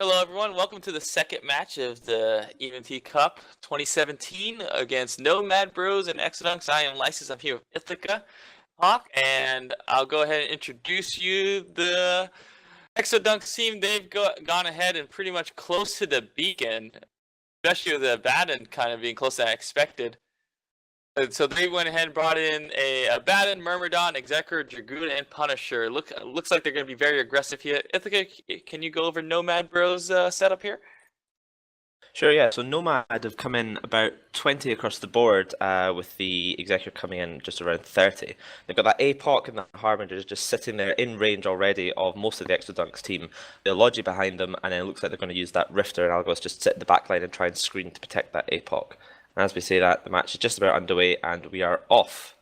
Hello, everyone. Welcome to the second match of the EVT Cup 2017 against Nomad Bros and Exodunks. I am Lysis. I'm here with Ithaca Hawk, and I'll go ahead and introduce you. The Exodunks team, they've gone ahead and pretty much close to the beacon, especially with the Baden kind of being closer than I expected. So they went ahead and brought in a Baden, Myrmidon, Executor, Dragoon, and Punisher. Looks like they're going to be very aggressive here. Ithaca, can you go over Nomad Bros setup here? Sure, yeah. So Nomad have come in about 20 across the board, with the Executor coming in just around 30. They've got that APOC and the Harbinger just sitting there in range already of most of the Exodunks team. The Logi behind them, and then it looks like they're going to use that Rifter and Algos just sit in the back line and try and screen to protect that APOC. And as we say that, the match is just about underway, and we are off.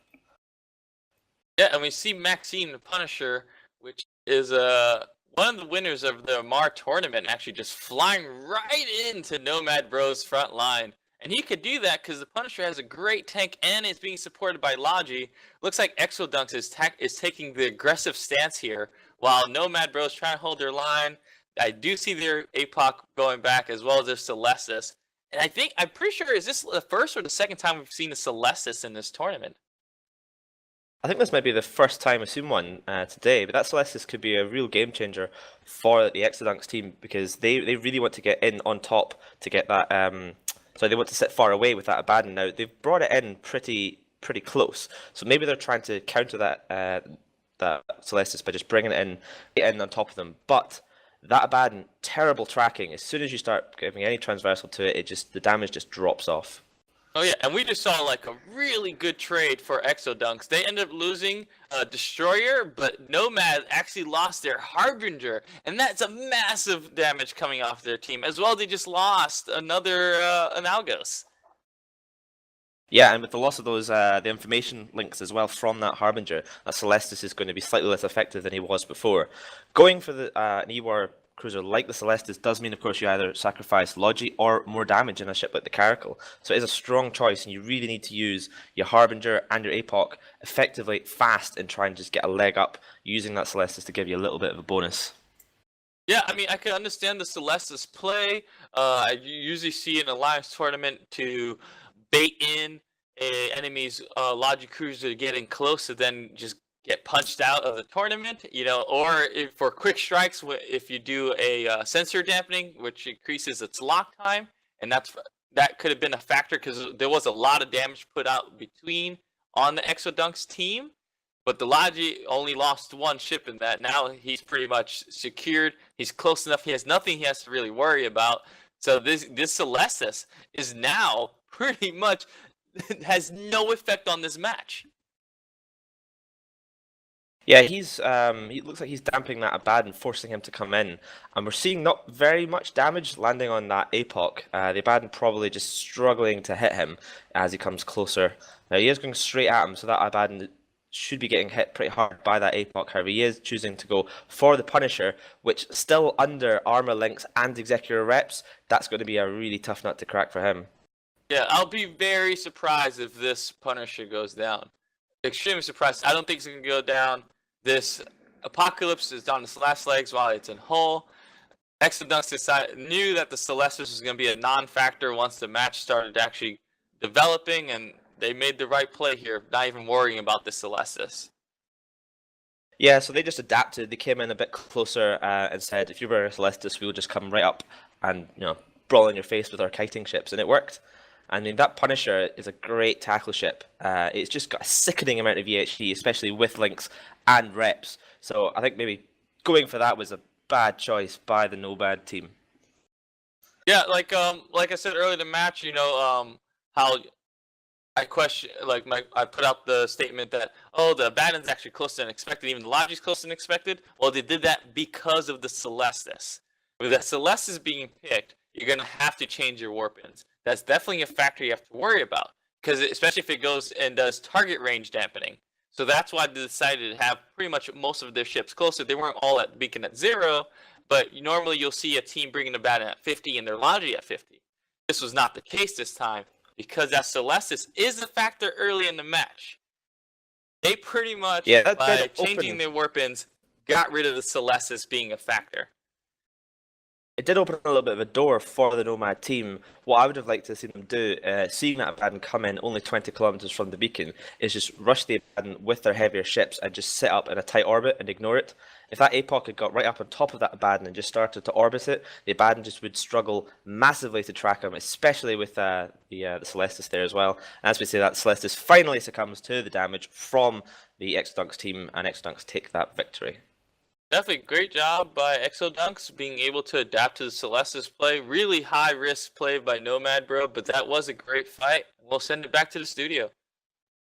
Yeah, and we see Maxine the Punisher, which is one of the winners of the Mar tournament, actually just flying right into Nomad Bro's front line. And he could do that because the Punisher has a great tank and is being supported by Logi. Looks like Exodunks is taking the aggressive stance here, while Nomad Bro is trying to hold their line. I do see their APOC going back as well as their Celestis. And I'm pretty sure, is this the first or the second time we've seen a Celestis in this tournament? I think this might be the first time I've seen one today, but that Celestis could be a real game changer for the Exodunks team because they really want to get in on top to get that. So they want to sit far away with that Abaddon. Now they've brought it in pretty close, so maybe they're trying to counter that Celestis by just bringing it in on top of them. But that Abaddon, terrible tracking. As soon as you start giving any transversal to it, the damage just drops off. Oh yeah, and we just saw like a really good trade for Exodunks. They ended up losing a Destroyer, but Nomad actually lost their Harbinger, and that's a massive damage coming off their team. As well, they just lost another an Algos. Yeah, and with the loss of those the information links as well from that Harbinger, that Celestis is going to be slightly less effective than he was before. Going for an E-War cruiser like the Celestis does mean, of course, you either sacrifice Logi or more damage in a ship like the Caracal. So it is a strong choice, and you really need to use your Harbinger and your APOC effectively fast and try and just get a leg up using that Celestis to give you a little bit of a bonus. Yeah, I mean, I can understand the Celestis play. I usually see an Alliance tournament to bait in a enemy's Logi cruiser getting close to then just get punched out of the tournament, or for quick strikes, if you do a sensor dampening, which increases its lock time, and that could have been a factor because there was a lot of damage put out on the Exodunks team, but the Logi only lost one ship in that. Now he's pretty much secured. He's close enough. He has nothing he has to really worry about. So this Celestis is now pretty much has no effect on this match. Yeah, he looks like he's damping that Abaddon, forcing him to come in, and we're seeing not very much damage landing on that APOC. The Abaddon probably just struggling to hit him as he comes closer. Now he is going straight at him, so that Abaddon should be getting hit pretty hard by that APOC. However, he is choosing to go for the Punisher, which still under armor links and Executor reps. That's going to be a really tough nut to crack for him. Yeah, I'll be very surprised if this Punisher goes down. Extremely surprised. I don't think it's going to go down. This Apocalypse is on its last legs while it's in hull. Exodunks knew that the Celestis was going to be a non-factor once the match started actually developing, and they made the right play here, not even worrying about the Celestis. Yeah, so they just adapted. They came in a bit closer and said, if you were a Celestis, we'll just come right up and brawl in your face with our kiting ships, and it worked. I mean, that Punisher is a great tackle ship. It's just got a sickening amount of EHD, especially with links and reps. So I think maybe going for that was a bad choice by the Nomad team. Yeah, like I said earlier in the match, how I question, I put out the statement that, the Abaddon's actually closer than expected, even the Logi's closer than expected. Well, they did that because of the Celestis. With the Celestis being picked, you're going to have to change your warpins. That's definitely a factor you have to worry about, because especially if it goes and does target range dampening. So that's why they decided to have pretty much most of their ships closer. They weren't all at beacon at 0, but normally you'll see a team bringing the Abaddon at 50 and their Logi at 50. This was not the case this time, because that Celestis is a factor early in the match. They pretty much, by changing their warpins, got rid of the Celestis being a factor. it did open a little bit of a door for the Nomad team. What I would have liked to see them do, seeing that Abaddon come in only 20 kilometers from the beacon, is just rush the Abaddon with their heavier ships and just sit up in a tight orbit and ignore it. If that APOC had got right up on top of that Abaddon and just started to orbit it, the Abaddon just would struggle massively to track him, especially with the Celestis there as well. And as we say, that Celestis finally succumbs to the damage from the Exodunks team, and Exodunks take that victory. Definitely great job by Exodunks being able to adapt to the Celestis play. Really high risk play by Nomad Bro, but that was a great fight. We'll send it back to the studio.